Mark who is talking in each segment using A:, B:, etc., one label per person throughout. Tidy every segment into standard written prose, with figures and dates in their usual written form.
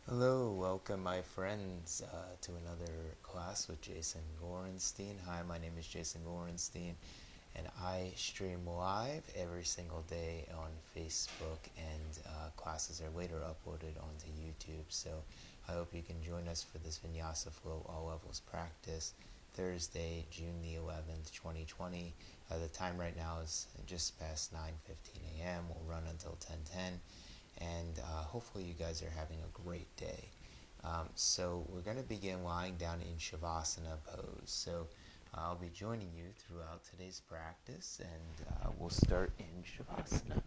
A: Hello, welcome my friends to another class with Jason Gorenstein. Hi, my name is Jason Gorenstein and I stream live every single day on Facebook and classes are later uploaded onto YouTube. So I hope you can join us for this vinyasa flow all levels practice Thursday, June the 11th, 2020. The time right now is just past 9:15 a.m. We'll run until 10:10. And hopefully you guys are having a great day. So we're going to begin lying down in Shavasana pose. So I'll be joining you throughout today's practice, and we'll start in Shavasana.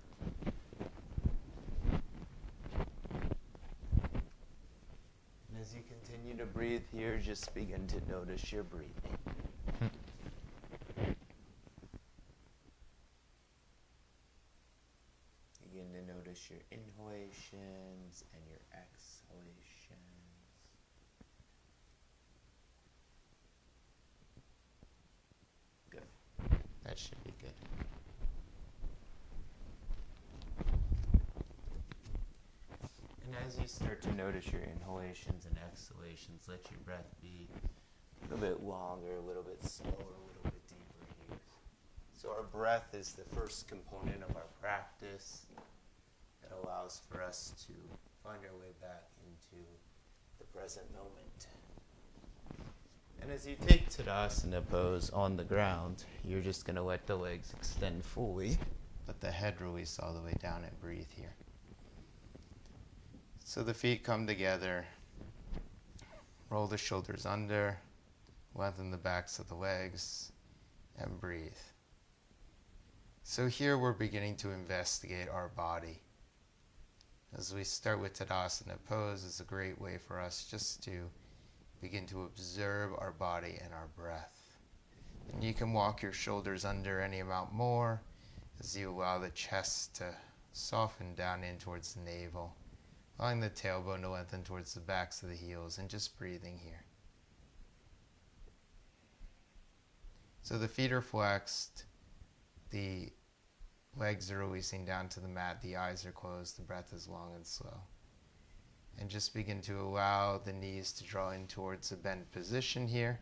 A: And as you continue to breathe here, just begin to notice your breathing. Begin to notice your inhalations and your exhalations. Good. That should be good. And as you start to notice your inhalations and exhalations, let your breath be a little bit longer, a little bit slower, a little bit deeper here. So our breath is the first component of our practice that allows for us to find our way back into the present moment. And as you take Tadasana pose on the ground, you're just going to let the legs extend fully, let the head release all the way down and breathe here. So the feet come together, roll the shoulders under, lengthen the backs of the legs, and breathe. So here we're beginning to investigate our body. As we start with Tadasana pose, it's a great way for us just to begin to observe our body and our breath. And you can walk your shoulders under any amount more as you allow the chest to soften down in towards the navel, allowing the tailbone to lengthen towards the backs of the heels, and just breathing here. So the feet are flexed, the legs are releasing down to the mat, the eyes are closed, the breath is long and slow. And just begin to allow the knees to draw in towards a bent position here,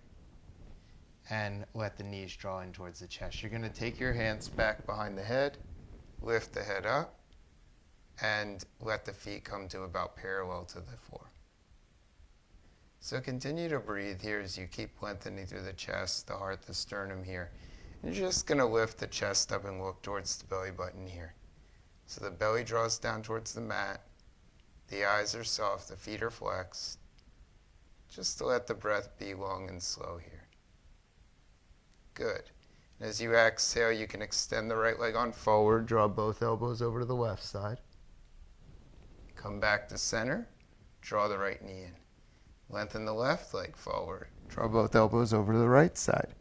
A: and let the knees draw in towards the chest. You're going to take your hands back behind the head, lift the head up, and let the feet come to about parallel to the floor. So continue to breathe here as you keep lengthening through the chest, the heart, the sternum here. And you're just going to lift the chest up and look towards the belly button here. So the belly draws down towards the mat, the eyes are soft, the feet are flexed. Just to let the breath be long and slow here. Good. And as you exhale, you can extend the right leg on forward, draw both elbows over to the left side. Come back to center, draw the right knee in. Lengthen the left leg forward, draw both elbows over to the right side.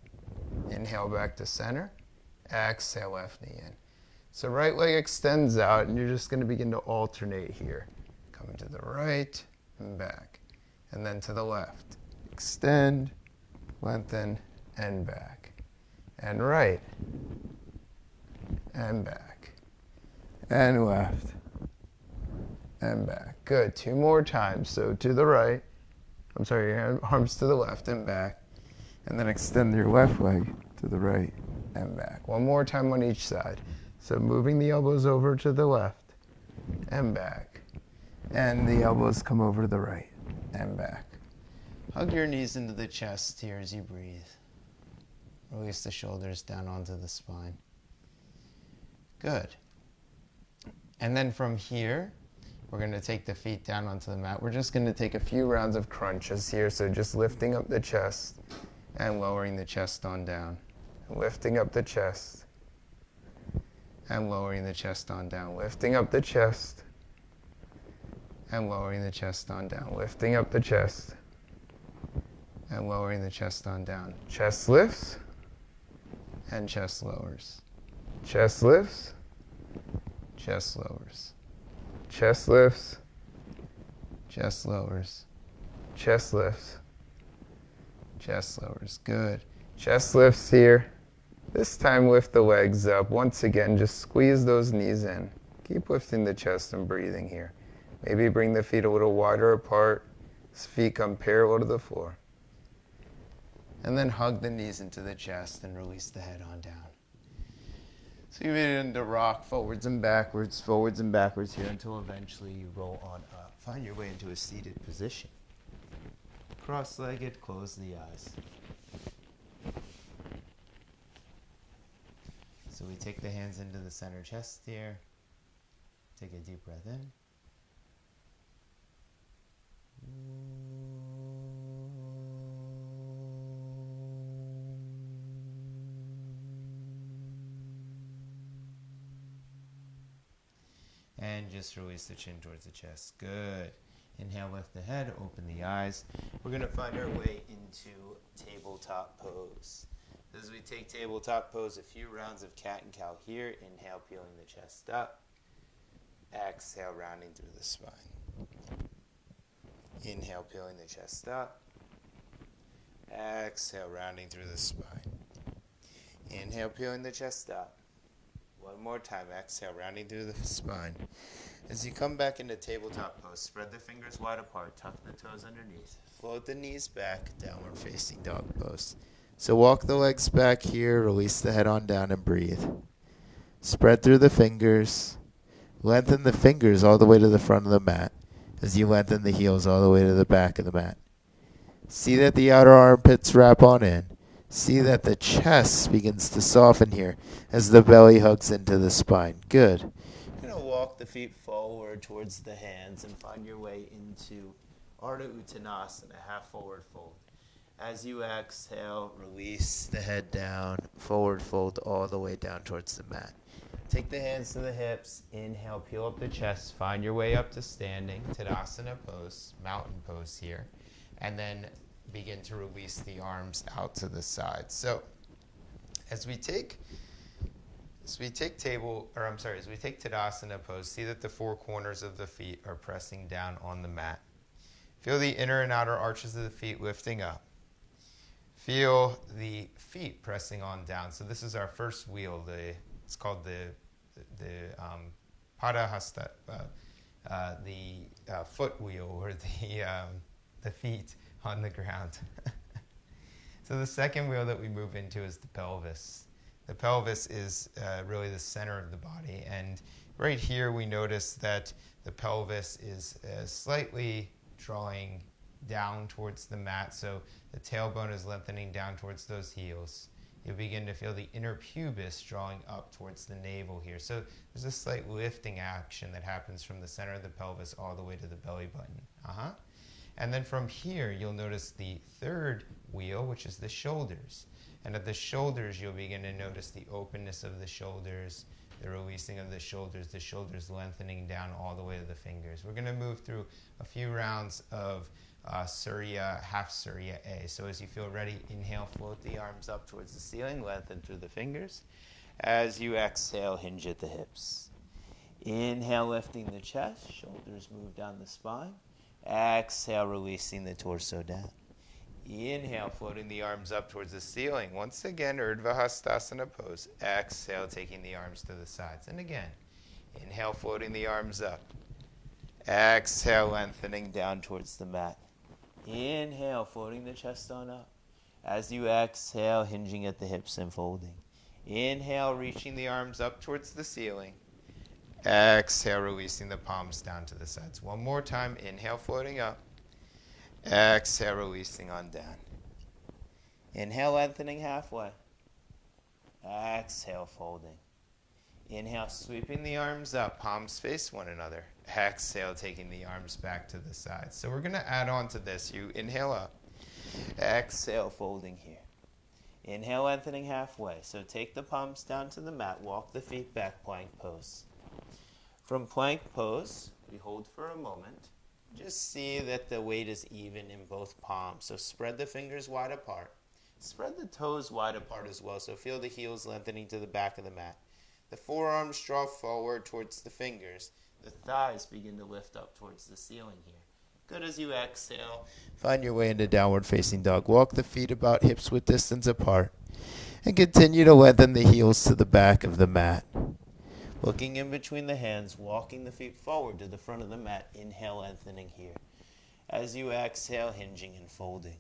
A: Inhale back to center, exhale left knee in. So right leg extends out, and you're just going to begin to alternate here. Coming to the right and back, and then to the left. Extend, lengthen, and back. And right, and back, and left, and back. Good, 2 more times. So to the right, your arms to the left and back, and then extend your left leg to the right and back. 1 more time on each side. So moving the elbows over to the left and back, and the elbows come over to the right and back. Hug your knees into the chest here as you breathe. Release the shoulders down onto the spine. Good. And then from here, we're going to take the feet down onto the mat. We're just going to take a few rounds of crunches here. So just lifting up the chest and lowering the chest on down. Lifting up the chest and lowering the chest on down. Lifting up the chest and lowering the chest on down. Lifting up the chest and lowering the chest on down. Chest lifts and chest lowers. Chest lifts, chest lowers. Chest lifts, chest lowers. Chest lifts, chest lowers. Good. Chest lifts here. This time lift the legs up. Once again, just squeeze those knees in. Keep lifting the chest and breathing here. Maybe bring the feet a little wider apart. Feet come parallel to the floor. And then hug the knees into the chest and release the head on down. So you made it into rock, forwards and backwards here until eventually you roll on up. Find your way into a seated position. Cross-legged, close the eyes. So we take the hands into the center chest here. Take a deep breath in. And just release the chin towards the chest. Good. Inhale, lift the head, open the eyes. We're going to find our way into tabletop pose. As we take tabletop pose, a few rounds of cat and cow here. Inhale, peeling the chest up. Exhale, rounding through the spine. Inhale, peeling the chest up. Exhale, rounding through the spine. Inhale, peeling the chest up. One more time. Exhale, rounding through the spine. As you come back into tabletop pose, spread the fingers wide apart, tuck the toes underneath. Float the knees back, downward facing dog pose. So walk the legs back here, release the head on down and breathe. Spread through the fingers. Lengthen the fingers all the way to the front of the mat as you lengthen the heels all the way to the back of the mat. See that the outer armpits wrap on in. See that the chest begins to soften here as the belly hugs into the spine. Good. You're going to walk the feet forward towards the hands and find your way into Ardha Uttanasana, half forward fold. As you exhale, release the head down, forward fold all the way down towards the mat. Take the hands to the hips. Inhale, peel up the chest. Find your way up to standing, Tadasana pose, mountain pose here. And then begin to release the arms out to the side. So as we take Tadasana pose, see that the four corners of the feet are pressing down on the mat. Feel the inner and outer arches of the feet lifting up. Feel the feet pressing on down. So this is our first wheel. It's called the Padahasta, the foot wheel, or the feet on the ground. So the second wheel that we move into is the pelvis. The pelvis is really the center of the body, and right here we notice that the pelvis is slightly drawing down towards the mat, so the tailbone is lengthening down towards those heels. You'll begin to feel the inner pubis drawing up towards the navel here. So there's a slight lifting action that happens from the center of the pelvis all the way to the belly button. And then from here, you'll notice the third wheel, which is the shoulders. And at the shoulders, you'll begin to notice the openness of the shoulders, the releasing of the shoulders lengthening down all the way to the fingers. We're going to move through a few rounds of Surya, half Surya A. So as you feel ready, inhale, float the arms up towards the ceiling, lengthen through the fingers. As you exhale, hinge at the hips. Inhale, lifting the chest, shoulders move down the spine. Exhale, releasing the torso down. Inhale, floating the arms up towards the ceiling. Once again, Urdhva Hastasana pose. Exhale, taking the arms to the sides. And again, inhale, floating the arms up. Exhale, lengthening down towards the mat. Inhale, floating the chest on up. As you exhale, hinging at the hips and folding. Inhale, reaching the arms up towards the ceiling. Exhale, releasing the palms down to the sides. One more time. Inhale, floating up. Exhale, releasing on down. Inhale, lengthening halfway. Exhale, folding. Inhale, sweeping the arms up. Palms face one another. Exhale, taking the arms back to the sides. So we're going to add on to this. You inhale up. Exhale, folding here. Inhale, lengthening halfway. So take the palms down to the mat. Walk the feet back, plank pose. From plank pose, we hold for a moment. Just see that the weight is even in both palms. So spread the fingers wide apart. Spread the toes wide apart as well. So feel the heels lengthening to the back of the mat. The forearms draw forward towards the fingers. The thighs begin to lift up towards the ceiling here. Good. As you exhale, find your way into downward facing dog. Walk the feet about hips width distance apart. And continue to lengthen the heels to the back of the mat.
B: Looking in between the hands, walking the feet forward to the front of the mat. Inhale, lengthening here. As you exhale, hinging and folding.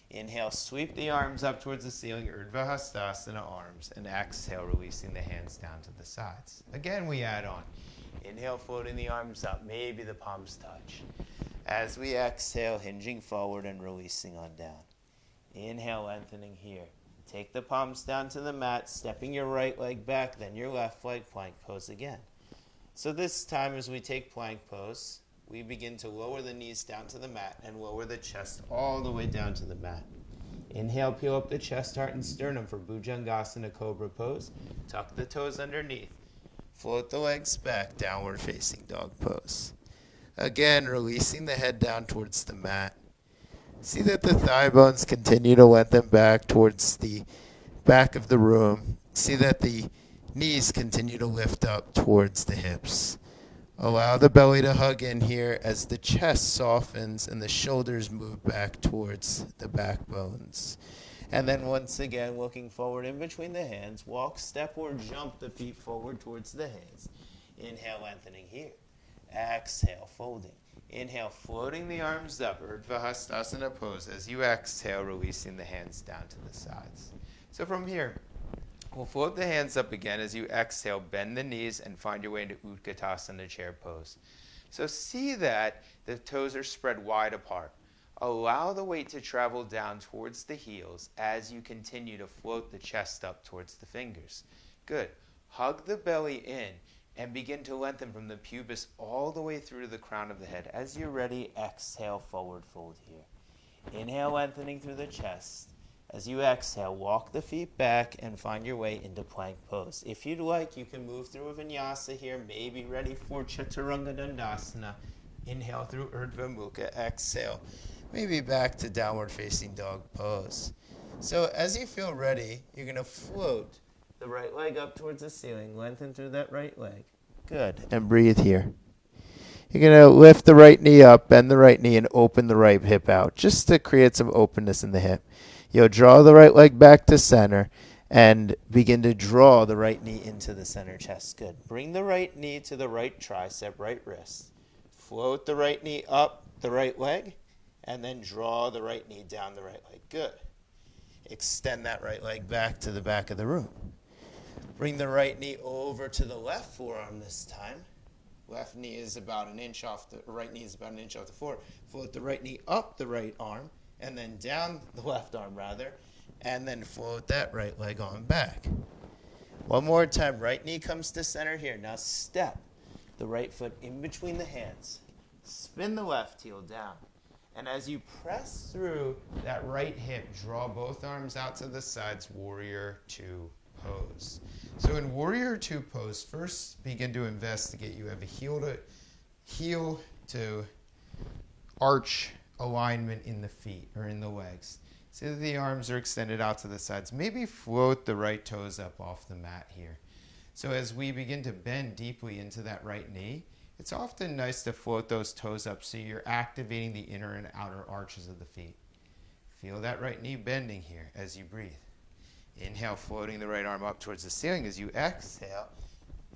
B: Inhale, sweep the arms up towards the ceiling, Virabhadrasana arms, and exhale, releasing the hands down to the sides. Again, we add on. Inhale, floating the arms up, maybe the palms touch. As we exhale, hinging forward and releasing on down. Inhale, lengthening here. Take the palms down to the mat, stepping your right leg back, then your left leg, plank pose again. So this time as we take plank pose, we begin to lower the knees down to the mat and lower the chest all the way down to the mat. Inhale, peel up the chest, heart, and sternum for Bhujangasana Cobra pose. Tuck the toes underneath. Float the legs back, downward facing dog pose. Again, releasing the head down towards the mat. See that the thigh bones continue to lengthen back towards the back of the room. See that the knees continue to lift up towards the hips. Allow the belly to hug in here as the chest softens and the shoulders move back towards the back bones. And then once again, looking forward in between the hands, walk, step, or jump the feet forward towards the hands. Inhale, lengthening here. Exhale, folding. Inhale, floating the arms up, Urdhva pose. As you exhale, releasing the hands down to the sides. So from here, we'll float the hands up again. As you exhale, bend the knees and find your way into Utkatasana chair pose. So see that the toes are spread wide apart. Allow the weight to travel down towards the heels as you continue to float the chest up towards the fingers. Good. Hug the belly in and begin to lengthen from the pubis all the way through to the crown of the head. As you're ready, exhale, forward fold here. Inhale, lengthening through the chest. As you exhale, walk the feet back and find your way into plank pose. If you'd like, you can move through a vinyasa here, maybe ready for Chaturanga Dandasana. Inhale through Urdhva Mukha, exhale. Maybe back to downward facing dog pose. So as you feel ready, you're going to float the right leg up towards the ceiling, lengthen through that right leg. Good. And breathe here. You're going to lift the right knee up, bend the right knee, and open the right hip out, just to create some openness in the hip. You'll draw the right leg back to center and begin to draw the right knee into the center chest. Good. Bring the right knee to the right tricep, right wrist. Float the right knee up the right leg, and then draw the right knee down the right leg. Good. Extend that right leg back to the back of the room. Bring the right knee over to the left forearm this time. Left knee is about an inch off the right knee is about an inch off the floor. Float the right knee up the right arm and then down the left arm rather, and then float that right leg on back. One more time. Right knee comes to center here. Now step the right foot in between the hands. Spin the left heel down. And as you press through that right hip, draw both arms out to the sides, Warrior Two pose. So in Warrior Two pose, first begin to investigate. You have a heel to arch alignment in the feet or in the legs. See that the arms are extended out to the sides. Maybe float the right toes up off the mat here. So as we begin to bend deeply into that right knee, it's often nice to float those toes up so you're activating the inner and outer arches of the feet. Feel that right knee bending here as you breathe. Inhale, floating the right arm up towards the ceiling. As you exhale,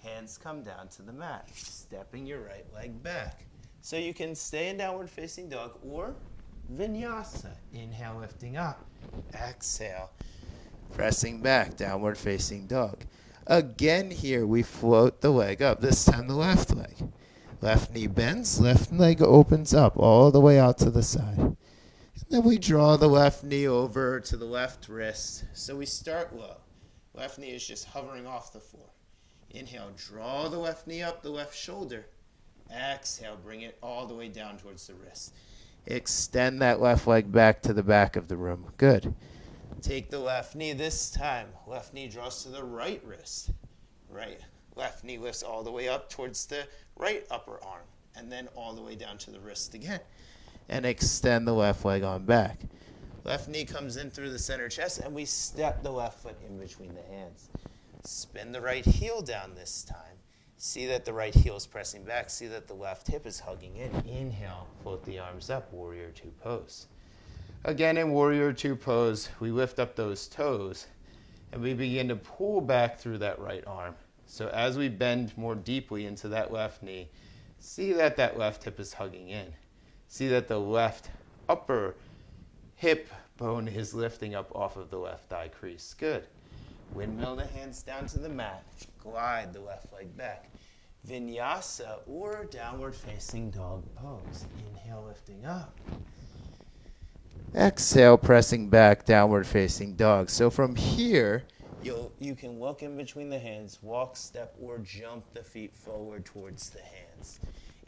B: hands come down to the mat, stepping your right leg back. So you can stay in downward facing dog or vinyasa. Inhale, lifting up. Exhale, pressing back, downward facing dog. Again here, we float the leg up, this time the left leg. Left knee bends, left leg opens up all the way out to the side. And then we draw the left knee over to the left wrist. So we start low. Left knee is just hovering off the floor. Inhale, draw the left knee up the left shoulder. Exhale, bring it all the way down towards the wrist. Extend that left leg back to the back of the room. Good. Take the left knee this time. Left knee draws to the right wrist. Right. Left knee lifts all the way up towards the right upper arm. And then all the way down to the wrist again. And extend the left leg on back. Left knee comes in through the center chest, and we step the left foot in between the hands. Spin the right heel down this time. See that the right heel is pressing back. See that the left hip is hugging in. Inhale, float the arms up, Warrior Two pose. Again, in Warrior Two pose, we lift up those toes, and we begin to pull back through that right arm. So as we bend more deeply into that left knee, see that that left hip is hugging in. See that the left upper hip bone is lifting up off of the left thigh crease. Good. Windmill the hands down to the mat. Glide the left leg back. Vinyasa or downward facing dog pose. Inhale, lifting up. Exhale, pressing back, downward facing dog. So from here, you can look in between the hands, walk, step, or jump the feet forward towards the hands.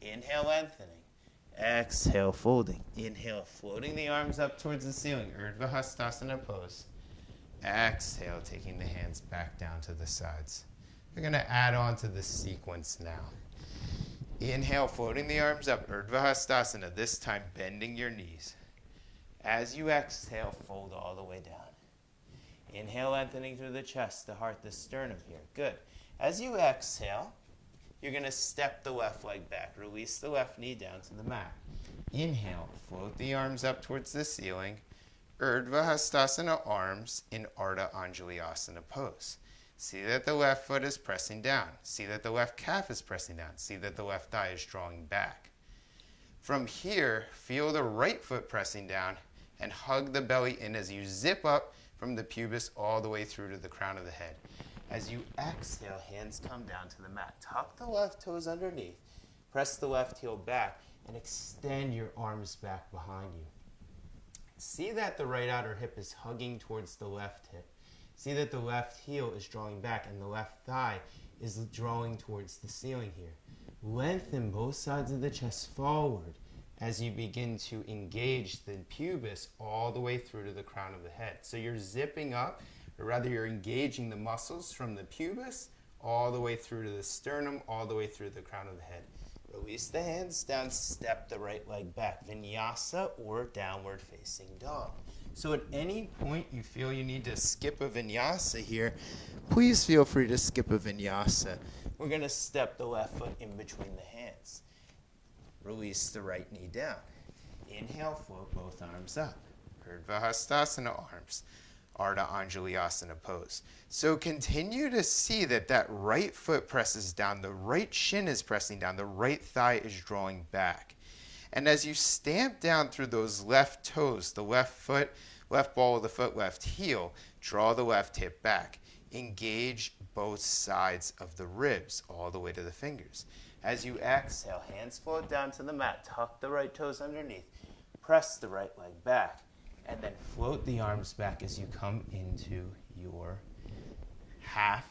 B: Inhale, lengthening. Exhale, folding. Inhale, floating the arms up towards the ceiling. Virabhadrasana pose. Exhale, taking the hands back down to the sides. We're going to add on to the sequence now. Inhale, floating the arms up. Virabhadrasana, this time bending your knees. As you exhale, fold all the way down. Inhale, lengthening through the chest, the heart, the sternum here. Good. As you exhale, you're going to step the left leg back. Release the left knee down to the mat. Inhale, float the arms up towards the ceiling. Urdhva arms in Ardha Anjalayasana pose. See that the left foot is pressing down. See that the left calf is pressing down. See that the left thigh is drawing back. From here, feel the right foot pressing down and hug the belly in as you zip up from the pubis all the way through to the crown of the head. As you exhale, hands come down to the mat. Tuck the left toes underneath. Press the left heel back and extend your arms back behind you. See that the right outer hip is hugging towards the left hip. See that the left heel is drawing back and the left thigh is drawing towards the ceiling here. Lengthen both sides of the chest forward as you begin to engage the pubis all the way through to the crown of the head. So you're zipping up, or rather you're engaging the muscles from the pubis all the way through to the sternum, all the way through the crown of the head. Release the hands down, step the right leg back. Vinyasa or downward facing dog. So at any point you feel you need to skip a vinyasa here, please feel free to skip a vinyasa. We're going to step the left foot in between the hands. Release the right knee down. Inhale, float both arms up. Urdhva arms. Ardha Anjalayasana pose. So continue to see that that right foot presses down, the right shin is pressing down, the right thigh is drawing back. And as you stamp down through those left toes, the left foot, left ball of the foot, left heel, draw the left hip back. Engage both sides of the ribs all the way to the fingers. As you exhale, hands float down to the mat. Tuck the right toes underneath. Press the right leg back. And then float the arms back as you come into your half.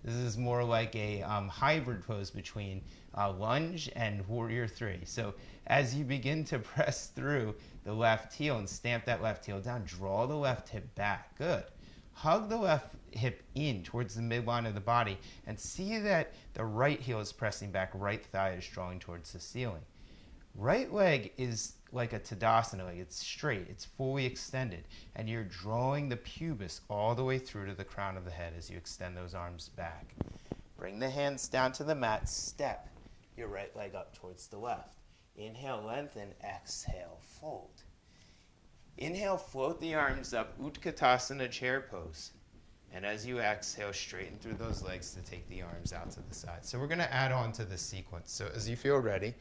B: This is more like a hybrid pose between lunge and warrior three. So as you begin to press through the left heel and stamp that left heel down, draw the left hip back. Good. Hug the left hip in towards the midline of the body and see that the right heel is pressing back, right thigh is drawing towards the ceiling. Right leg is like a Tadasana leg. It's straight, it's fully extended, and you're drawing the pubis all the way through to the crown of the head as you extend those arms back. Bring the hands down to the mat, step your right leg up towards the left. Inhale, lengthen, exhale, fold. Inhale, float the arms up, Utkatasana chair pose. And as you exhale, straighten through those legs to take the arms out to the side. So we're going to add on to this sequence. So as you feel ready,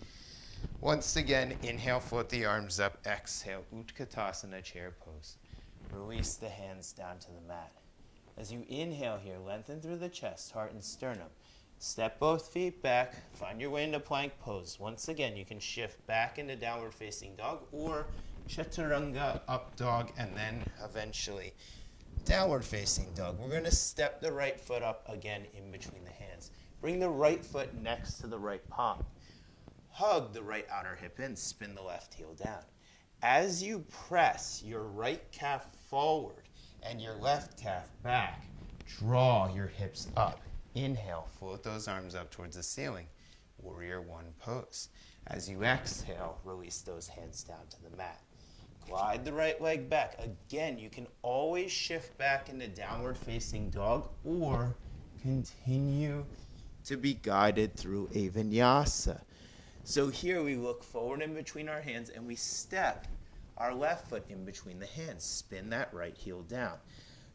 B: once again, inhale, float the arms up, exhale, Utkatasana chair pose. Release the hands down to the mat. As you inhale here, lengthen through the chest, heart, and sternum. Step both feet back, find your way into plank pose. Once again, you can shift back into downward facing dog or chaturanga up dog and then eventually downward facing dog. We're going to step the right foot up again in between the hands. Bring the right foot next to the right palm. Hug the right outer hip in, spin the left heel down. As you press your right calf forward and your left calf back, draw your hips up. Inhale, float those arms up towards the ceiling. Warrior one pose. As you exhale, release those hands down to the mat. Glide the right leg back. Again, you can always shift back into downward facing dog or continue to be guided through a vinyasa. So here we look forward in between our hands and we step our left foot in between the hands. Spin that right heel down.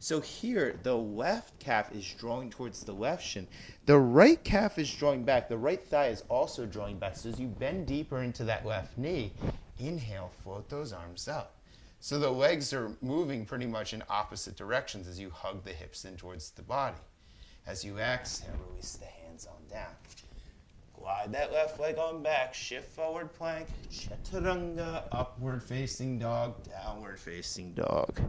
B: So here, the left calf is drawing towards the left shin. The right calf is drawing back. The right thigh is also drawing back. So as you bend deeper into that left knee, inhale, float those arms up. So the legs are moving pretty much in opposite directions as you hug the hips in towards the body. As you exhale, release the hands on down. Glide that left leg on back, shift forward plank, chaturanga, upward facing dog, downward facing dog.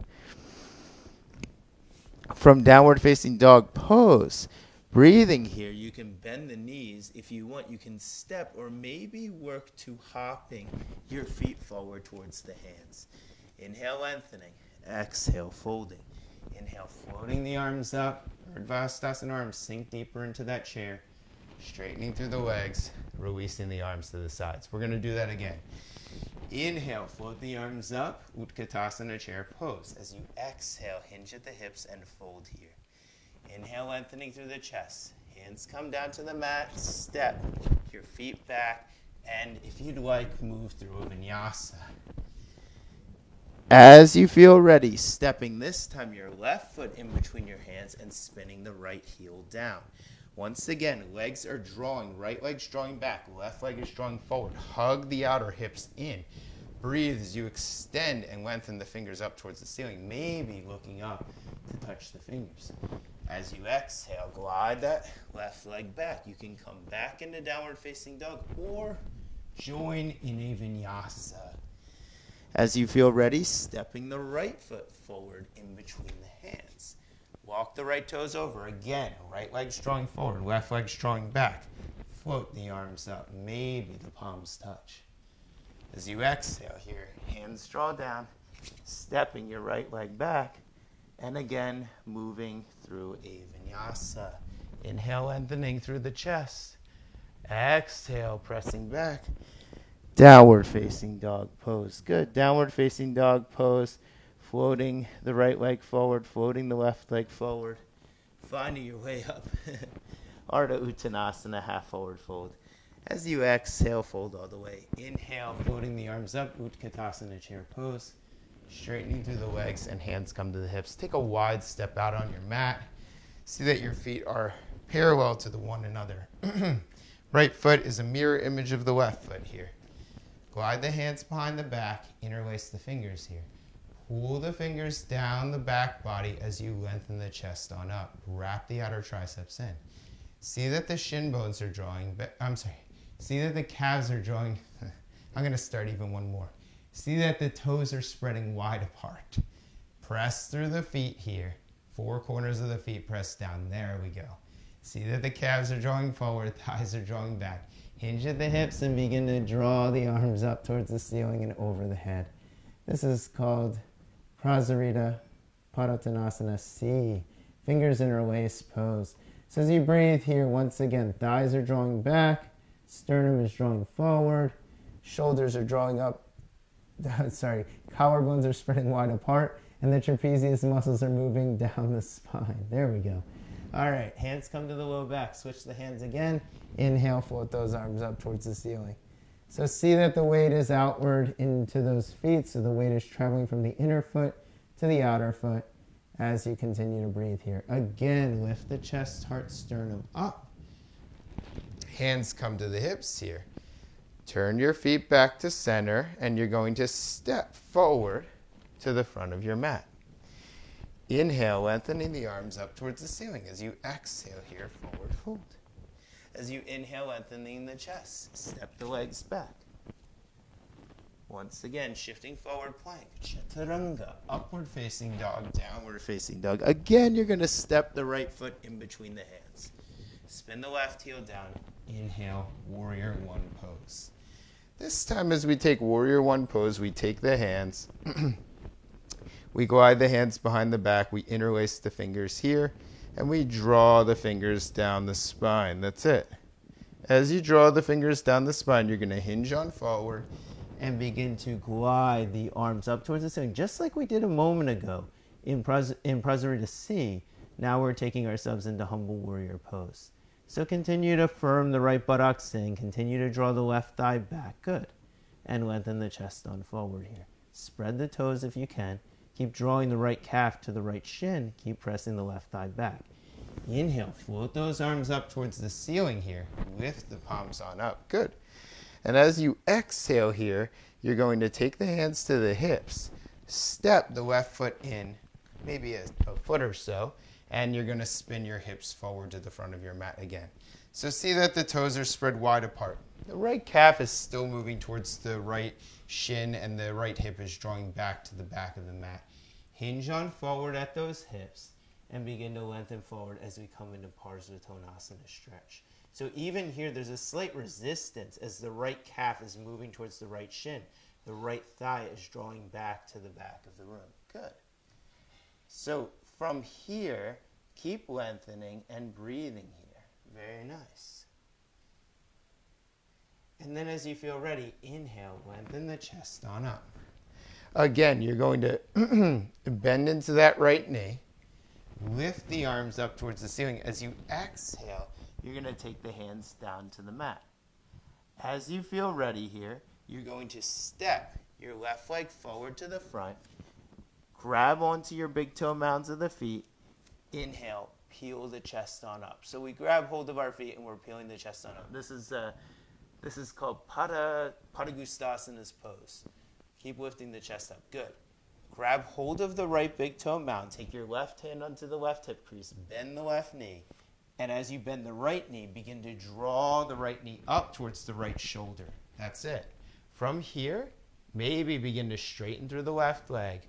B: From downward facing dog pose, breathing here, you can bend the knees. If you want, you can step or maybe work to hopping your feet forward towards the hands. Inhale, lengthening. Exhale, folding. Inhale, floating the arms up. Virabhadrasana arms sink deeper into that chair. Straightening through the legs, releasing the arms to the sides. We're going to do that again. Inhale, float the arms up, Utkatasana chair pose. As you exhale, hinge at the hips and fold here. Inhale, lengthening through the chest. Hands come down to the mat, step your feet back, and if you'd like, move through a vinyasa. As you feel ready, stepping this time your left foot in between your hands and spinning the right heel down. Once again, legs are drawing, right leg's drawing back, left leg is drawing forward. Hug the outer hips in. Breathe as you extend and lengthen the fingers up towards the ceiling, maybe looking up to touch the fingers. As you exhale, glide that left leg back. You can come back into downward facing dog or join in a vinyasa. As you feel ready, stepping the right foot forward in between the hands. Walk the right toes over. Again, right leg drawing forward, left leg drawing back. Float the arms up. Maybe the palms touch. As you exhale here, hands draw down, stepping your right leg back, and again, moving through a vinyasa. Inhale, lengthening through the chest. Exhale, pressing back. Downward facing dog pose. Good. Downward facing dog pose. Floating the right leg forward, floating the left leg forward, finding your way up. Ardha Uttanasana, half forward fold. As you exhale, fold all the way. Inhale, floating the arms up, Utkatasana chair pose. Straightening through the legs and hands come to the hips. Take a wide step out on your mat. See that your feet are parallel to the one another. Right foot is a mirror image of the left foot here. Glide the hands behind the back, interlace the fingers here. Pull the fingers down the back body as you lengthen the chest on up. Wrap the outer triceps in. See that the shin bones are drawing, see that the calves are drawing. I'm going to start even one more. See that the toes are spreading wide apart. Press through the feet here. Four corners of the feet press down. There we go. See that the calves are drawing forward, thighs are drawing back. Hinge at the hips and begin to draw the arms up towards the ceiling and over the head. This is called Paravrita Trikonasana C, fingers interlace pose. So as you breathe here, once again, thighs are drawing back, sternum is drawing forward, shoulders are drawing up, collarbones are spreading wide apart, and the trapezius muscles are moving down the spine. There we go. All right, hands come to the low back. Switch the hands again. Inhale, float those arms up towards the ceiling. So see that the weight is outward into those feet, so the weight is traveling from the inner foot to the outer foot as you continue to breathe here. Again, lift the chest, heart, sternum up. Hands come to the hips here. Turn your feet back to center, and you're going to step forward to the front of your mat. Inhale, lengthening the arms up towards the ceiling. As you exhale here, forward fold. As you inhale, lengthening the chest, step the legs back. Once again, shifting forward plank, chaturanga, upward facing dog, downward facing dog. Again, you're going to step the right foot in between the hands. Spin the left heel down. Inhale, warrior one pose. This time as we take warrior one pose, we take the hands. We glide the hands behind the back. We interlace the fingers here. And we draw the fingers down the spine. That's it. As you draw the fingers down the spine, you're going to hinge on forward and begin to glide the arms up towards the ceiling, just like we did a moment ago in Paravrita C. Now we're taking ourselves into humble warrior pose. So continue to firm the right buttocks in. Continue to draw the left thigh back. Good. And lengthen the chest on forward here. Spread the toes if you can. Keep drawing the right calf to the right shin. Keep pressing the left thigh back. Inhale, float those arms up towards the ceiling here. Lift the palms on up. Good. And as you exhale here, you're going to take the hands to the hips, step the left foot in, maybe a foot or so, and you're going to spin your hips forward to the front of your mat again. So see that the toes are spread wide apart. The right calf is still moving towards the right shin, and the right hip is drawing back to the back of the mat. Hinge on forward at those hips and begin to lengthen forward as we come into Parsva Bakasana stretch. So even here, there's a slight resistance as the right calf is moving towards the right shin. The right thigh is drawing back to the back of the room. Good. So from here, keep lengthening and breathing here. Very nice. And then as you feel ready, inhale, lengthen the chest on up. Again, you're going to bend into that right knee. Lift the arms up towards the ceiling. As you exhale, you're going to take the hands down to the mat. As you feel ready here, you're going to step your left leg forward to the front. Grab onto your big toe mounds of the feet. Inhale, peel the chest on up. So we grab hold of our feet and we're peeling the chest on up. This is called Paravrita pose. Keep lifting the chest up. Good. Grab hold of the right big toe mound. Take your left hand onto the left hip crease. Bend the left knee. And as you bend the right knee, begin to draw the right knee up towards the right shoulder. That's it. From here, maybe begin to straighten through the left leg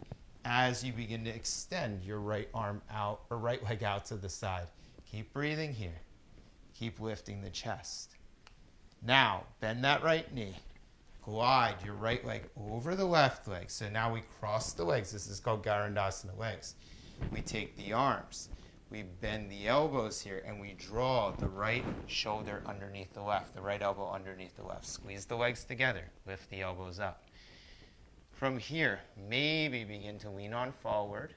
B: as you begin to extend your right arm out or right leg out to the side. Keep breathing here. Keep lifting the chest. Now, bend that right knee. Glide your right leg over the left leg. So now we cross the legs. This is called Garandasana legs. We take the arms. We bend the elbows here, and we draw the right shoulder underneath the left, the right elbow underneath the left. Squeeze the legs together. Lift the elbows up. From here, maybe begin to lean on forward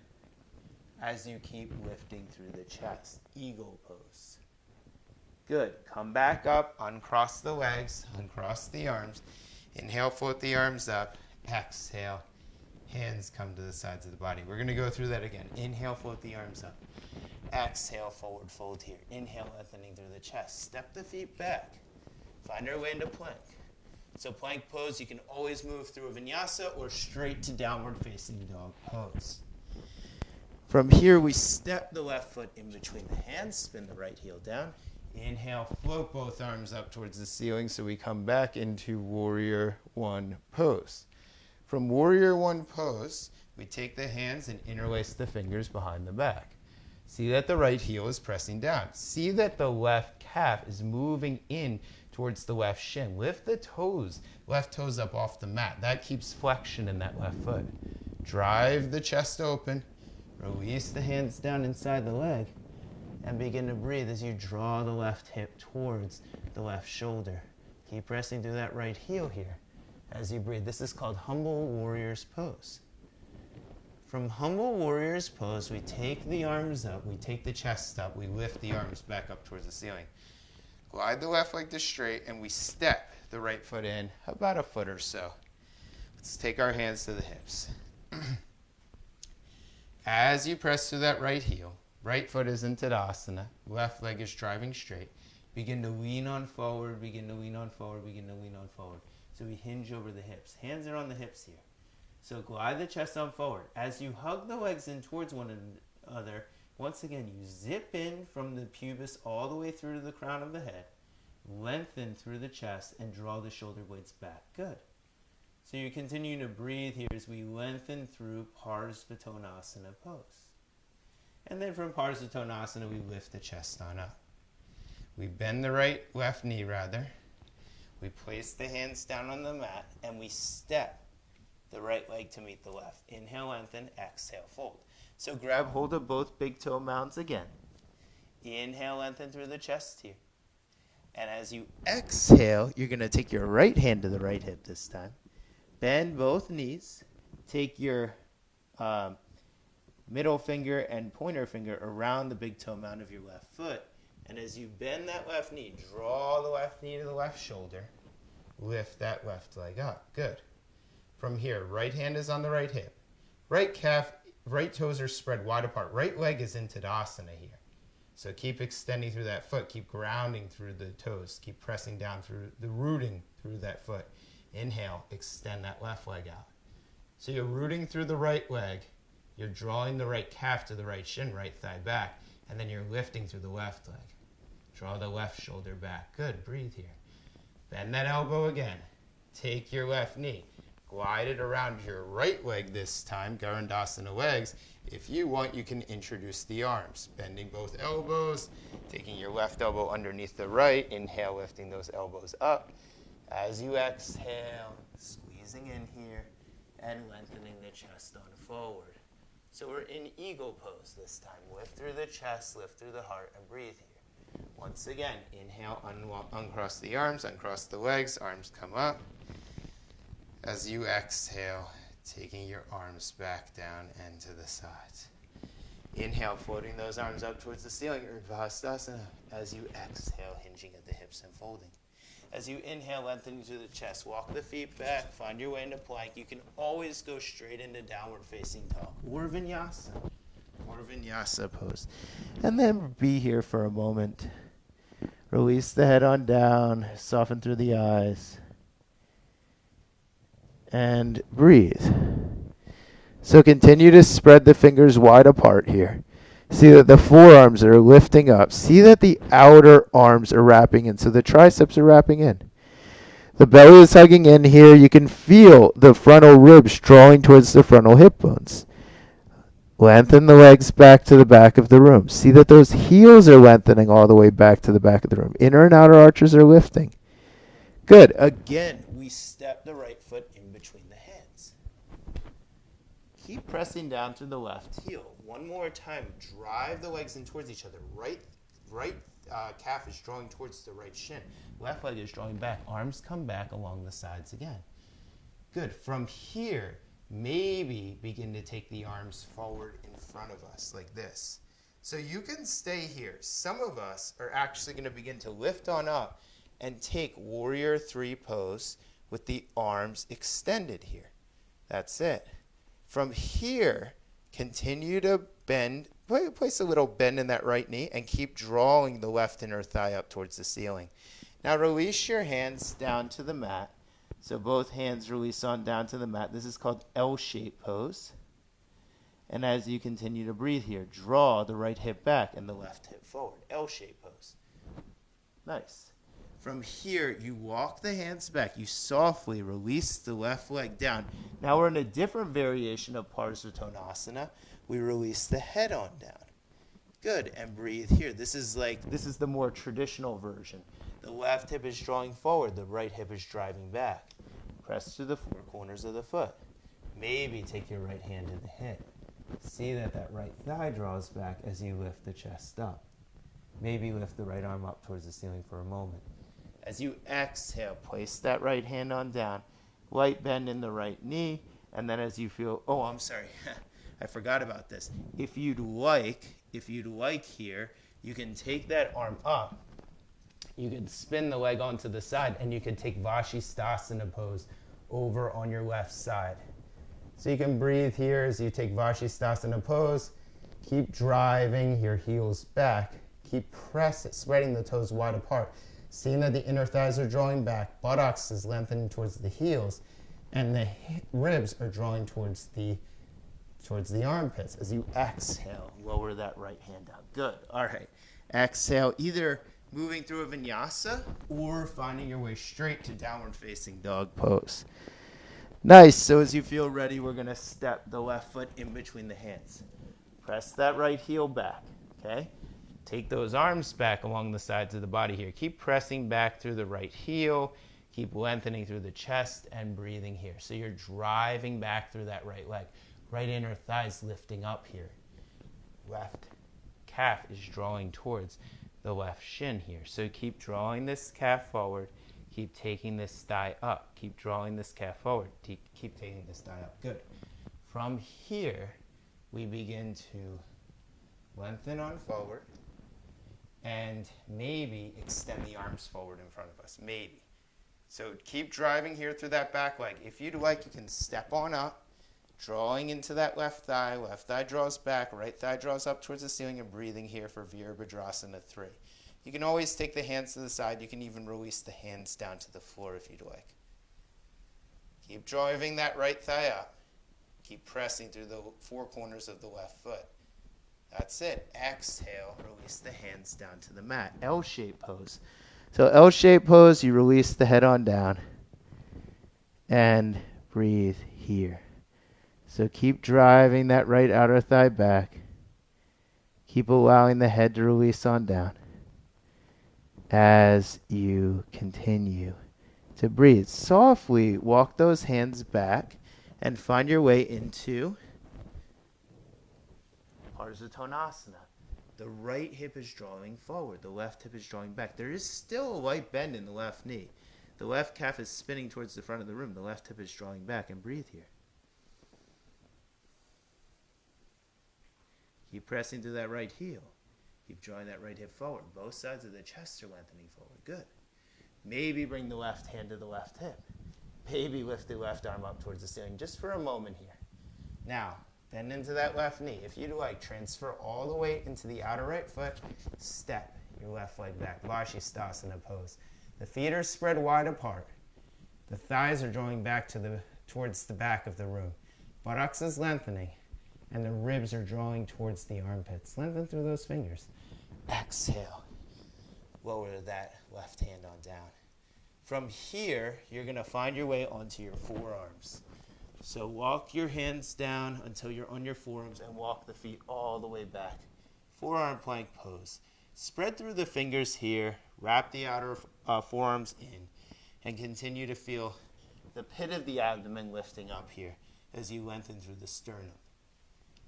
B: as you keep lifting through the chest. Eagle pose. Good. Come back up, uncross the legs, uncross the arms. Inhale, float the arms up. Exhale, hands come to the sides of the body. We're going to go through that again. Inhale, float the arms up. Exhale, forward fold here. Inhale, lengthening through the chest. Step the feet back. Find our way into plank. So plank pose, you can always move through a vinyasa or straight to downward facing dog pose. From here, we step the left foot in between the hands, spin the right heel down. Inhale, float both arms up towards the ceiling so we come back into Warrior One pose. From Warrior One pose, we take the hands and interlace the fingers behind the back. See that the right heel is pressing down. See that the left calf is moving in towards the left shin. Lift the toes, left toes up off the mat. That keeps flexion in that left foot. Drive the chest open. Release the hands down inside the leg. And begin to breathe as you draw the left hip towards the left shoulder. Keep pressing through that right heel here as you breathe. This is called Humble Warrior's Pose. From Humble Warrior's Pose, we take the arms up, we take the chest up, we lift the arms back up towards the ceiling. Glide the left leg to straight, and we step the right foot in about a foot or so. Let's take our hands to the hips. As you press through that right heel, right foot is in Tadasana, left leg is driving straight. Begin to lean on forward, begin to lean on forward, begin to lean on forward. So we hinge over the hips. Hands are on the hips here. So glide the chest on forward. As you hug the legs in towards one another, once again, you zip in from the pubis all the way through to the crown of the head, lengthen through the chest, and draw the shoulder blades back. Good. So you continue to breathe here as we lengthen through Parsva Bakasana pose. And then from Parsva Bakasana, we lift the chest on up. We bend the left knee rather. We place the hands down on the mat, and we step the right leg to meet the left. Inhale, lengthen, exhale, fold. So grab hold of both big toe mounds again. Inhale, lengthen through the chest here. And as you exhale, you're going to take your right hand to the right hip this time. Bend both knees. Take your middle finger and pointer finger around the big toe mound of your left foot. And as you bend that left knee, draw the left knee to the left shoulder. Lift that left leg up. Good. From here, right hand is on the right hip.
A: right calf, right toes are spread wide apart. Right leg is in Tadasana here. So keep extending through that foot. Keep grounding through the toes. Keep pressing down through the rooting through that foot. Inhale, extend that left leg out. So you're rooting through the right leg. You're drawing the right calf to the right shin, right thigh back. And then you're lifting through the left leg. Draw the left shoulder back. Good. Breathe here. Bend that elbow again. Take your left knee. Glide it around your right leg this time, Garandasana legs. If you want, you can introduce the arms. Bending both elbows, taking your left elbow underneath the right. Inhale, lifting those elbows up. As you exhale, squeezing in here and lengthening the chest on forward. So we're in eagle pose this time. Lift through the chest, lift through the heart, and breathe here. Once again, inhale, uncross the arms, uncross the legs, arms come up. As you exhale, taking your arms back down and to the sides. Inhale, floating those arms up towards the ceiling, Virabhadrasana. As you exhale, hinging at the hips and folding. As you inhale, lengthening through the chest, walk the feet back, find your way into plank. You can always go straight into downward facing dog or vinyasa pose. And then be here for a moment. Release the head on down, soften through the eyes. And breathe. So continue to spread the fingers wide apart here. See that the forearms are lifting up. See that the outer arms are wrapping in. So the triceps are wrapping in. The belly is hugging in here. You can feel the frontal ribs drawing towards the frontal hip bones. Lengthen the legs back to the back of the room. See that those heels are lengthening all the way back to the back of the room. Inner and outer arches are lifting. Good. Again, we step the right foot in between the hands. Keep pressing down through the left heel. One more time. Drive the legs in towards each other. Right calf is drawing towards the right shin. Left leg is drawing back. Arms come back along the sides again. Good. From here, maybe begin to take the arms forward in front of us like this. So you can stay here. Some of us are actually going to begin to lift on up and take warrior 3 pose with the arms extended here. That's it. From here, continue to bend, place a little bend in that right knee and keep drawing the left inner thigh up towards the ceiling. Now release your hands down to the mat. So both hands release on down to the mat. This is called L-shaped pose. And as you continue to breathe here, draw the right hip back and the left hip forward. L-shaped pose. Nice. From here, you walk the hands back. You softly release the left leg down. Now we're in a different variation of Parsva Bakasana. We release the head on down. Good. And breathe here. This is the more traditional version. The left hip is drawing forward. The right hip is driving back. Press through the 4 corners of the foot. Maybe take your right hand to the hip. See that right thigh draws back as you lift the chest up. Maybe lift the right arm up towards the ceiling for a moment. As you exhale, place that right hand on down. Light bend in the right knee. And then as you feel, I forgot about this. If you'd like here, you can take that arm up. You can spin the leg onto the side and you can take Vashisthasana pose over on your left side. So you can breathe here as you take Vashisthasana pose. Keep driving your heels back. Keep spreading the toes wide apart. Seeing that the inner thighs are drawing back, buttocks is lengthening towards the heels, and the ribs are drawing towards the armpits. As you exhale, lower that right hand out. Good. All right. Exhale, either moving through a vinyasa or finding your way straight to downward facing dog pose. Nice. So as you feel ready, we're going to step the left foot in between the hands. Press that right heel back. Okay? Take those arms back along the sides of the body here. Keep pressing back through the right heel. Keep lengthening through the chest and breathing here. So you're driving back through that right leg. Right inner thighs lifting up here. Left calf is drawing towards the left shin here. So keep drawing this calf forward. Keep taking this thigh up. Keep drawing this calf forward. Keep taking this thigh up. Good. From here, we begin to lengthen on forward. And maybe extend the arms forward in front of us. Maybe. So keep driving here through that back leg. If you'd like, you can step on up
B: Drawing into that left thigh draws back, right thigh draws up towards the ceiling, and breathing here for Virabhadrasana 3. You can always take the hands to the side. You can even release the hands down to the floor if you'd like. Keep driving that right thigh up. Keep pressing through the four corners of the left foot. That's it. Exhale, release the hands down to the mat. L-shaped pose. So L-shaped pose, you release the head on down and breathe here. So keep driving that right outer thigh back. Keep allowing the head to release on down as you continue to breathe. Softly walk those hands back and find your way into Parsva Bakasana. The right hip is drawing forward. The left hip is drawing back. There is still a light bend in the left knee. The left calf is spinning towards the front of the room. The left hip is drawing back. And breathe here. Keep pressing through that right heel. Keep drawing that right hip forward. Both sides of the chest are lengthening forward. Good. Maybe bring the left hand to the left hip. Maybe lift the left arm up towards the ceiling just for a moment here. Now, bend into that left knee. If you'd like, transfer all the weight into the outer right foot. Step your left leg back. Vashisthasana pose. The feet are spread wide apart. The thighs are drawing back towards the back of the room. Buttocks is lengthening. And the ribs are drawing towards the armpits. Lengthen through those fingers. Exhale. Lower that left hand on down. From here, you're going to find your way onto your forearms. So walk your hands down until you're on your forearms and walk the feet all the way back. Forearm plank pose. Spread through the fingers here. Wrap the outer forearms in. And continue to feel the pit of the abdomen lifting up here as you lengthen through the sternum.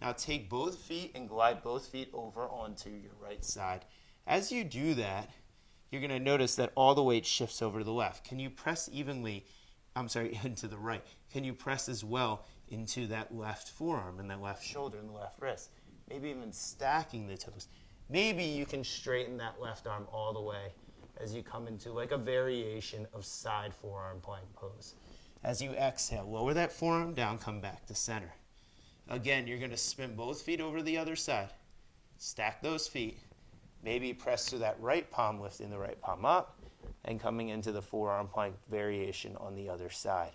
B: Now take both feet and glide both feet over onto your right side. As you do that, you're going to notice that all the weight shifts over to the left. Can you press into the right? Can you press as well into that left forearm and that left shoulder and the left wrist? Maybe even stacking the toes. Maybe you can straighten that left arm all the way as you come into like a variation of side forearm plank pose. As you exhale, lower that forearm down, come back to center. Again, you're going to spin both feet over the other side. Stack those feet. Maybe press through that right palm, lifting the right palm up, and coming into the forearm plank variation on the other side.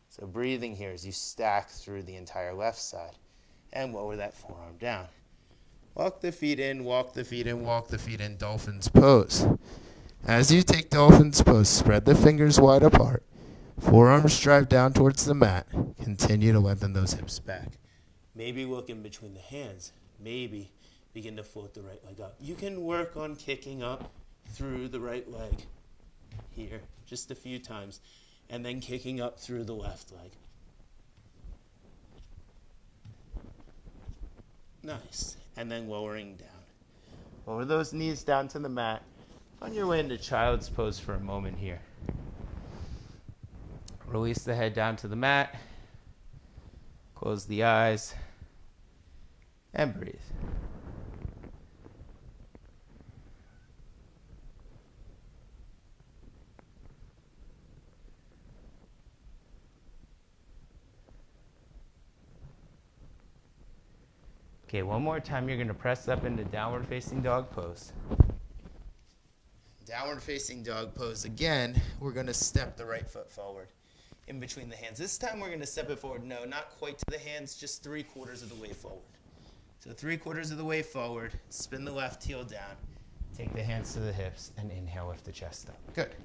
B: So breathing here as you stack through the entire left side. And lower that forearm down. Walk the feet in, walk the feet in, walk the feet in, dolphin's pose. As you take dolphin's pose, spread the fingers wide apart. Forearms drive down towards the mat. Continue to lengthen those hips back. Maybe look in between the hands. Maybe begin to float the right leg up. You can work on kicking up through the right leg here just a few times, and then kicking up through the left leg. Nice. And then lowering down. Lower those knees down to the mat. On your way into child's pose for a moment here. Release the head down to the mat. Close the eyes. And breathe. Okay, one more time, you're going to press up into downward facing dog pose. Downward facing dog pose. Again, we're going to step the right foot forward in between the hands. This time we're going to step it forward. No, not quite to the hands, just 3/4 of the way forward. So 3/4 of the way forward, spin the left heel down, take the hands to the hips, and inhale, lift the chest up. Good.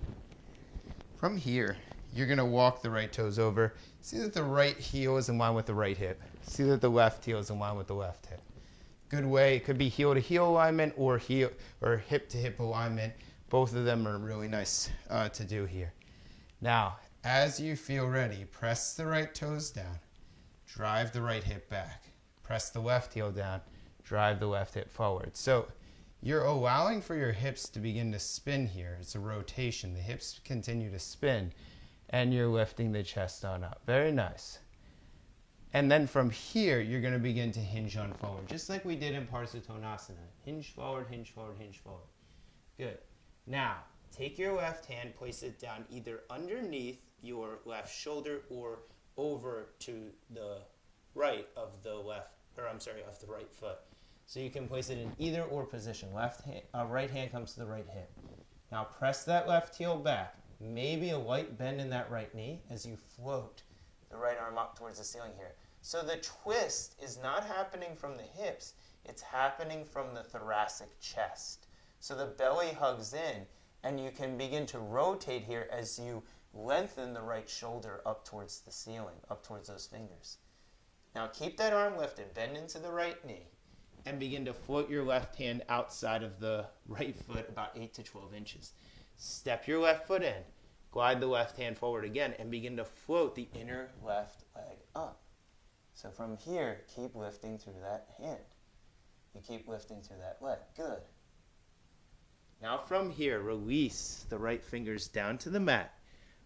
B: From here, you're going to walk the right toes over. See that the right heel is in line with the right hip. See that the left heel is in line with the left hip. Good way. It could be heel to heel alignment or hip to hip alignment. Both of them are really nice to do here. Now, as you feel ready, press the right toes down. Drive the right hip back. Press the left heel down. Drive the left hip forward. So you're allowing for your hips to begin to spin here. It's a rotation. The hips continue to spin, and you're lifting the chest on up. Very nice. And then from here, you're going to begin to hinge on forward, just like we did in Parsva Bakasana. Hinge forward, hinge forward, hinge forward. Good. Now, take your left hand, place it down either underneath your left shoulder or over to the right of the left, or I'm sorry, of the right foot. So you can place it in either or position. Right hand comes to the right hip. Now press that left heel back. Maybe a light bend in that right knee as you float the right arm up towards the ceiling here. So the twist is not happening from the hips, it's happening from the thoracic chest. So the belly hugs in, and you can begin to rotate here as you lengthen the right shoulder up towards the ceiling, up towards those fingers. Now keep that arm lifted, bend into the right knee, and begin to float your left hand outside of the right foot about 8 to 12 inches. Step your left foot in, glide the left hand forward again, and begin to float the inner left leg up. So from here, keep lifting through that hand. You keep lifting through that leg. Good. Now from here, release the right fingers down to the mat.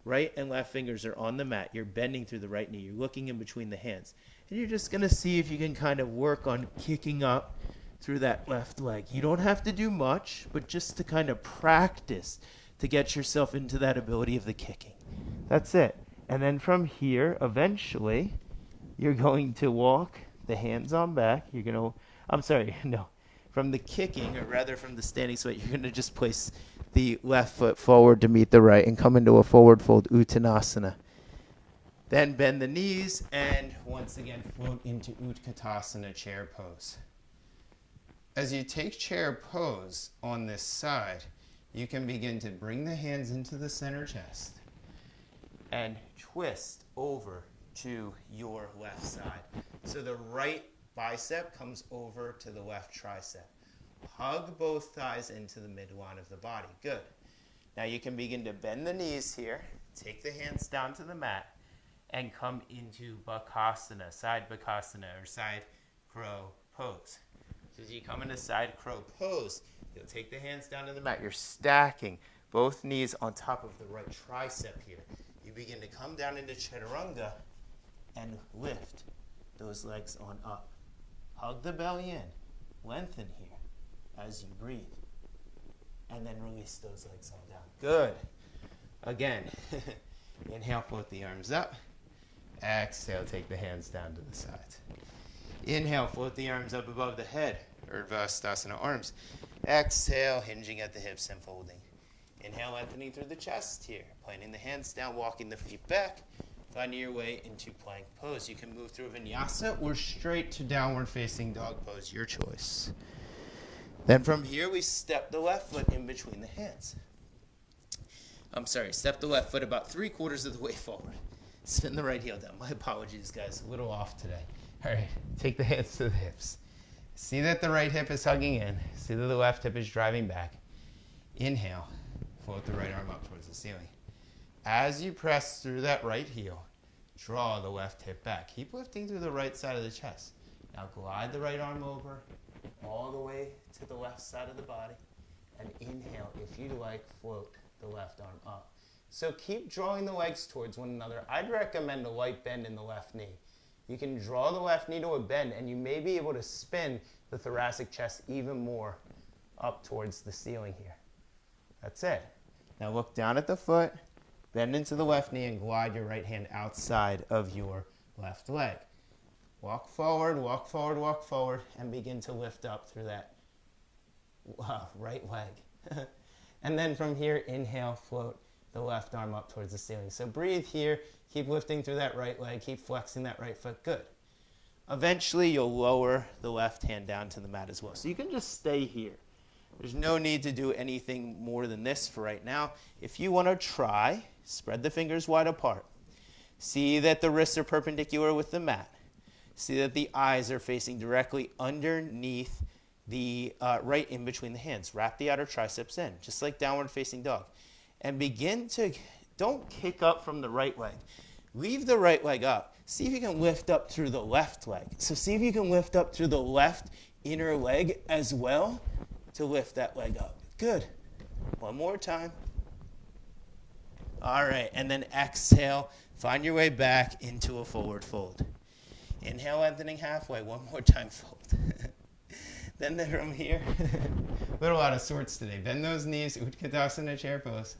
B: Right and left fingers are on the mat. You're bending through the right knee. You're looking in between the hands. And you're just going to see if you can kind of work on kicking up through that left leg. You don't have to do much, but just to kind of practice to get yourself into that ability of the kicking. That's it. And then from here, eventually, you're going to walk the hands on back. From the kicking, or rather from the standing sweat, you're going to just place the left foot forward to meet the right and come into a forward fold Uttanasana. Then bend the knees and once again float into Utkatasana, chair pose. As you take chair pose on this side, you can begin to bring the hands into the center chest and twist over to your left side. So the right bicep comes over to the left tricep. Hug both thighs into the midline of the body. Good. Now you can begin to bend the knees here, take the hands down to the mat, and come into Bakasana, side Bakasana, or side crow pose. So as you come into side crow pose, you'll take the hands down to the mat. You're stacking both knees on top of the right tricep here. You begin to come down into Chaturanga and lift those legs on up. Hug the belly in, lengthen here as you breathe, and then release those legs all down. Good. Again, inhale, float the arms up. Exhale, take the hands down to the sides. Inhale, float the arms up above the head, Virabhadrasana arms. Exhale, hinging at the hips and folding. Inhale, lengthening through the chest here, planting the hands down, walking the feet back, finding your way into plank pose. You can move through vinyasa or straight to downward facing dog pose, your choice. Then from here, we step the left foot in between the hands. Step the left foot about 3/4 of the way forward. Spin the right heel down. My apologies, guys. A little off today. All right. Take the hands to the hips. See that the right hip is hugging in. See that the left hip is driving back. Inhale. Float the right arm up towards the ceiling. As you press through that right heel, draw the left hip back. Keep lifting through the right side of the chest. Now glide the right arm over all the way to the left side of the body. And inhale, if you like, float the left arm up. So keep drawing the legs towards one another. I'd recommend a light bend in the left knee. You can draw the left knee to a bend, and you may be able to spin the thoracic chest even more up towards the ceiling here. That's it. Now look down at the foot, bend into the left knee, and glide your right hand outside of your left leg. Walk forward, walk forward, walk forward, and begin to lift up through that right leg. And then from here, inhale, float the left arm up towards the ceiling. So breathe here, keep lifting through that right leg, keep flexing that right foot. Good. Eventually, you'll lower the left hand down to the mat as well. So you can just stay here. There's no need to do anything more than this for right now. If you want to try, spread the fingers wide apart. See that the wrists are perpendicular with the mat. See that the eyes are facing directly underneath the right in between the hands. Wrap the outer triceps in, just like downward facing dog. And begin to, don't kick up from the right leg. Leave the right leg up. See if you can lift up through the left leg. So see if you can lift up through the left inner leg as well to lift that leg up. Good. One more time. All right, and then exhale. Find your way back into a forward fold. Inhale, lengthening halfway. One more time, fold. Then from here, a little out of sorts today. Bend those knees, Utkatasana, chair pose.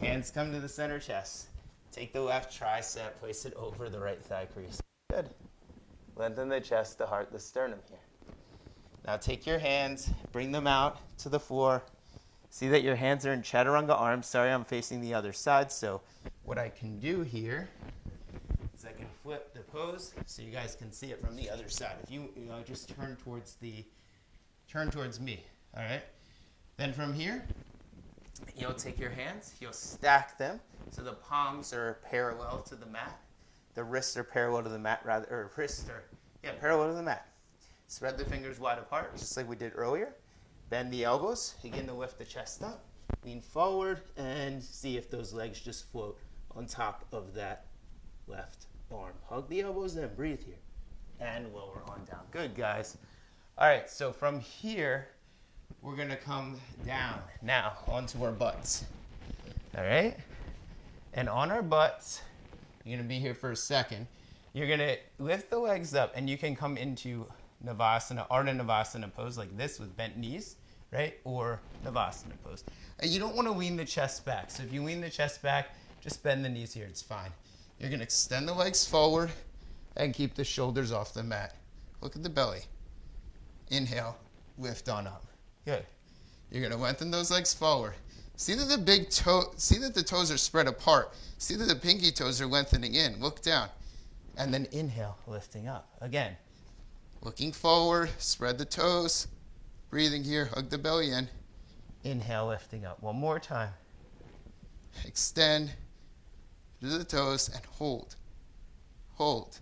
B: Hands come to the center chest. Take the left tricep, place it over the right thigh crease. Good. Lengthen the chest, the heart, the sternum here. Now take your hands, bring them out to the floor. See that your hands are in chaturanga arms. Sorry, I'm facing the other side. So what I can do here is I can flip the pose so you guys can see it from the other side. If you just turn towards me, all right? Then from here, you'll take your hands, you'll stack them so the palms are parallel to the mat. The wrists are parallel to the mat, parallel to the mat. Spread the fingers wide apart, just like we did earlier. Bend the elbows, begin to lift the chest up. Lean forward and see if those legs just float on top of that left arm. Hug the elbows, then breathe here. And lower on down. Good, guys. All right, so from here, we're gonna come down now onto our butts. All right? And on our butts, you're gonna be here for a second. You're gonna lift the legs up and you can come into Navasana, Ardha Navasana pose like this with bent knees, right? Or Navasana pose. And you don't wanna lean the chest back. So if you lean the chest back, just bend the knees here, it's fine. You're gonna extend the legs forward and keep the shoulders off the mat. Look at the belly. Inhale, lift on up. Good. You're gonna lengthen those legs forward. See that the toes are spread apart. See that the pinky toes are lengthening in. Look down. And then inhale, lifting up. Again, looking forward, spread the toes. Breathing here, hug the belly in. Inhale, lifting up. One more time. Extend to the toes and hold. Hold.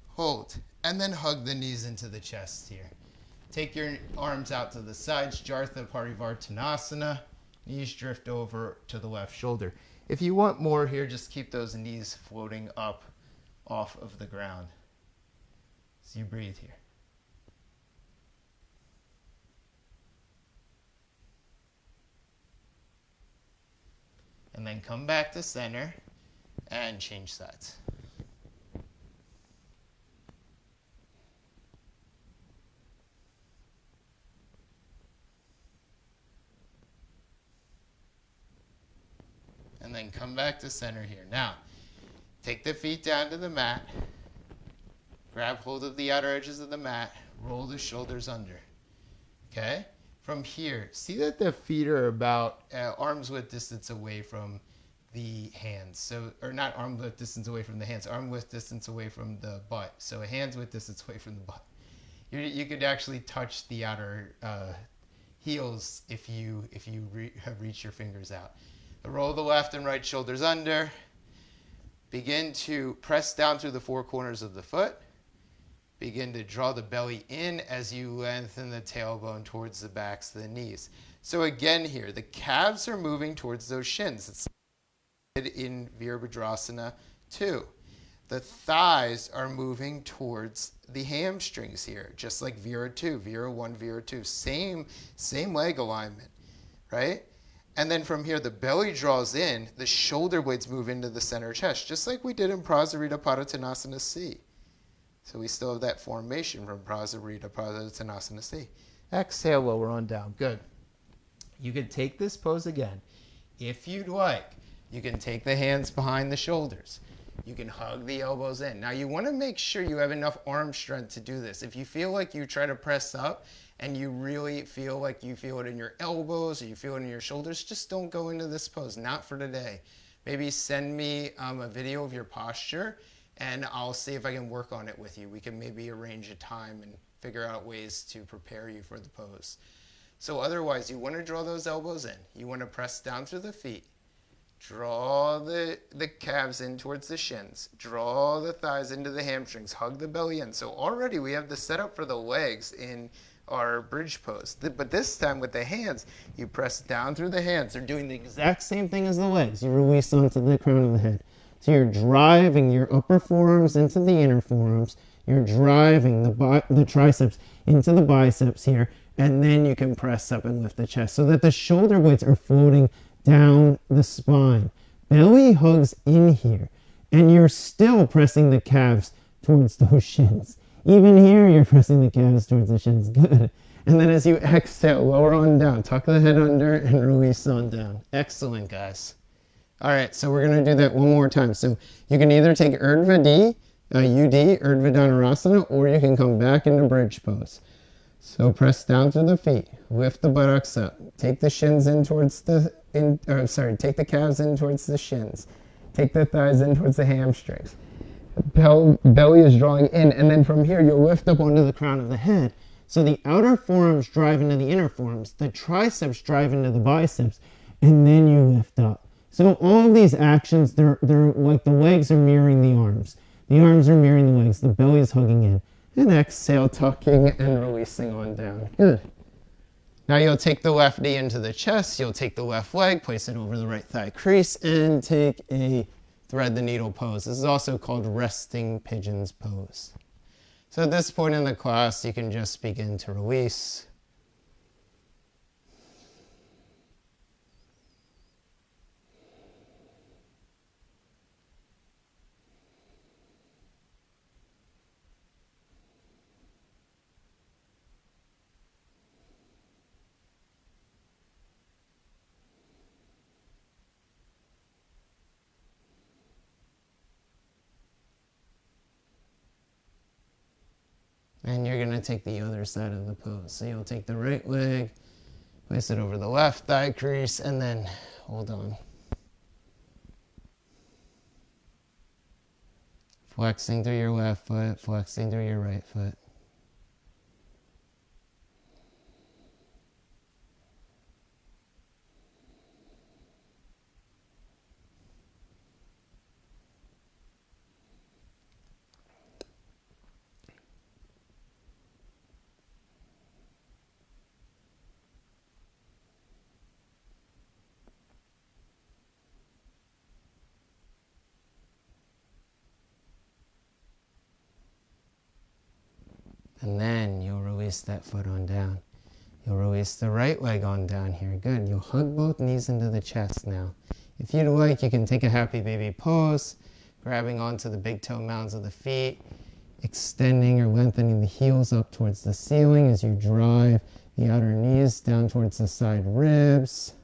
B: Hold. And then hug the knees into the chest here. Take your arms out to the sides, Jartha Parivartanasana. Knees drift over to the left shoulder. If you want more here, just keep those knees floating up off of the ground. So you breathe here. And then come back to center and change sides. And then come back to center here. Now, take the feet down to the mat. Grab hold of the outer edges of the mat. Roll the shoulders under. Okay? From here, see that the feet are about arm's width distance away from the hands. So, or not arm width distance away from the hands, arm width distance away from the butt. So a hand's width distance away from the butt. You could actually touch the outer heels if you have reached your fingers out. Roll the left and right shoulders under. Begin to press down through the four corners of the foot. Begin to draw the belly in as you lengthen the tailbone towards the backs of the knees. So again here, the calves are moving towards those shins. It's in Virabhadrasana 2. The thighs are moving towards the hamstrings here, just like Vira 2, Vira 1, Vira 2. Same leg alignment, right? And then from here, the belly draws in, the shoulder blades move into the center chest, just like we did in Paravrita Trikonasana C. So we still have that formation from Paravrita Trikonasana C. Exhale, lower on down. Good. You can take this pose again. If you'd like, you can take the hands behind the shoulders. You can hug the elbows in. Now you want to make sure you have enough arm strength to do this. If you feel like you try to press up and you really feel like you feel it in your elbows or you feel it in your shoulders, just don't go into this pose. Not for today. Maybe send me a video of your posture and I'll see if I can work on it with you. We can maybe arrange a time and figure out ways to prepare you for the pose. So otherwise, you want to draw those elbows in. You want to press down through the feet. Draw the calves in towards the shins. Draw the thighs into the hamstrings. Hug the belly in. So already we have the setup for the legs in our bridge pose. But this time with the hands, you press down through the hands. They're doing the exact same thing as the legs. You release onto the crown of the head. So you're driving your upper forearms into the inner forearms. You're driving the triceps into the biceps here. And then you can press up and lift the chest so that the shoulder blades are floating down the spine. Belly hugs in here. And you're still pressing the calves towards those shins. Even here, you're pressing the calves towards the shins. Good. And then as you exhale, lower on down. Tuck the head under and release on down. Excellent, guys. All right, so we're going to do that one more time. So you can either take Urdhva D,
A: UD, Urdhva or you can come back into bridge pose. So press down through the feet, lift the buttocks up, take the shins in towards the, take the calves in towards the shins, take the thighs in towards the hamstrings. Belly is drawing in, and then from here you'll lift up onto the crown of the head. So the outer forearms drive into the inner forearms, the triceps drive into the biceps, and then you lift up. So all of these actions, they're like the legs are mirroring the arms. The arms are mirroring the legs, the belly is hugging in. And exhale, tucking and releasing on down. Good. Now you'll take the left knee into the chest, you'll take the left leg, place it over the right thigh crease, and take a thread the needle pose. This is also called resting pigeons pose. So at this point in the class, you can just begin to release. And you're going to take the other side of the pose. So you'll take the right leg, place it over the left thigh crease, and then hold on. Flexing through your left foot, flexing through your right foot. And then you'll release that foot on down. You'll release the right leg on down here. Good. You'll hug both knees into the chest now. If you'd like, you can take a happy baby pose, grabbing onto the big toe mounds of the feet, extending or lengthening the heels up towards the ceiling as you drive the outer knees down towards the side ribs.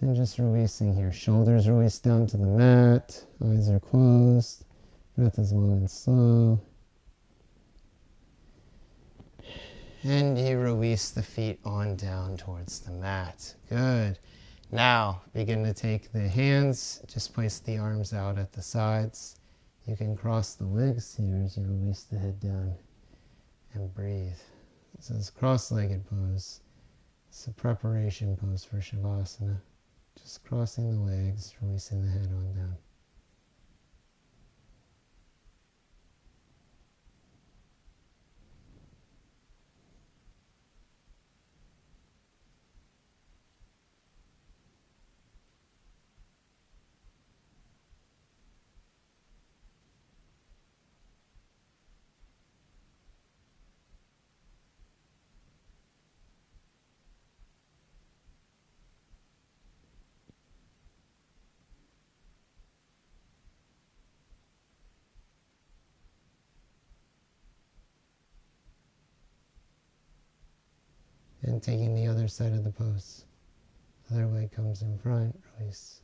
A: And just releasing here. Shoulders release down to the mat. Eyes are closed. Breath is long and slow. And you release the feet on down towards the mat. Good. Now, begin to take the hands, just place the arms out at the sides. You can cross the legs here as you release the head down and breathe. This is cross-legged pose. It's a preparation pose for Shavasana. Just crossing the legs, releasing the head on down. And taking the other side of the pose. Other leg comes in front, release.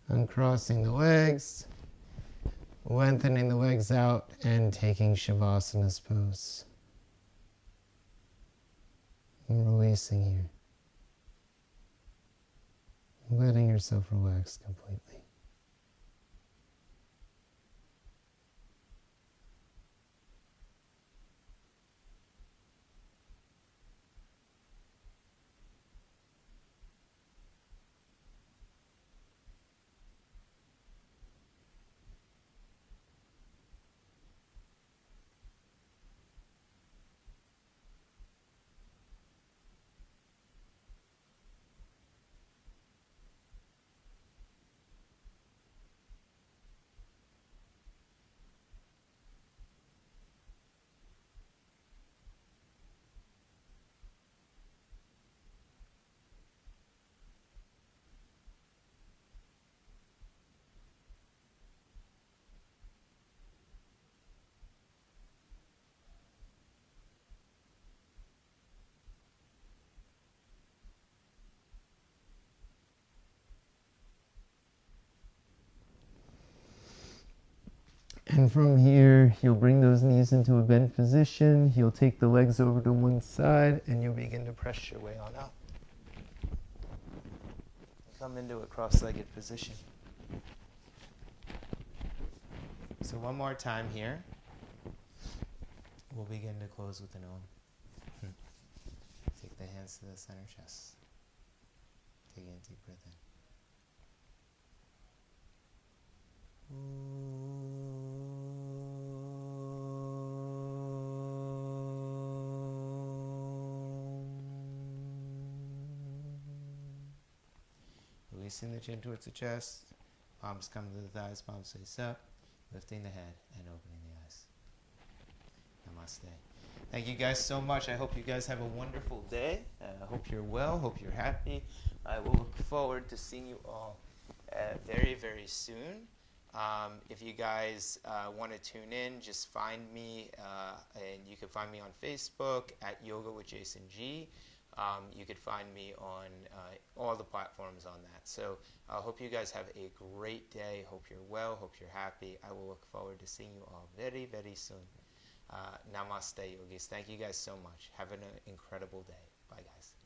A: Uncrossing the legs, lengthening the legs out, and taking Shavasana's pose. And releasing here. Letting yourself relax completely. And from here, you'll bring those knees into a bent position. You'll take the legs over to one side, and you'll begin to press your way on up. Come into a cross-legged position. So one more time here. We'll begin to close with an Om. Take the hands to the center chest. Take a deep breath in. Releasing the chin towards the chest. Palms come to the thighs, palms face up. Lifting the head and opening the eyes. Namaste. Thank you guys so much. I hope you guys have a wonderful day. I hope you're well. Hope you're happy. I will look forward to seeing you all very, very soon. If you guys want to tune in, just find me, and you can find me on Facebook at Yoga with Jason G. You could find me on all the platforms on that. So I hope you guys have a great day. Hope you're well. Hope you're happy. I will look forward to seeing you all very, very soon. Namaste, yogis. Thank you guys so much. Have an incredible day. Bye, guys.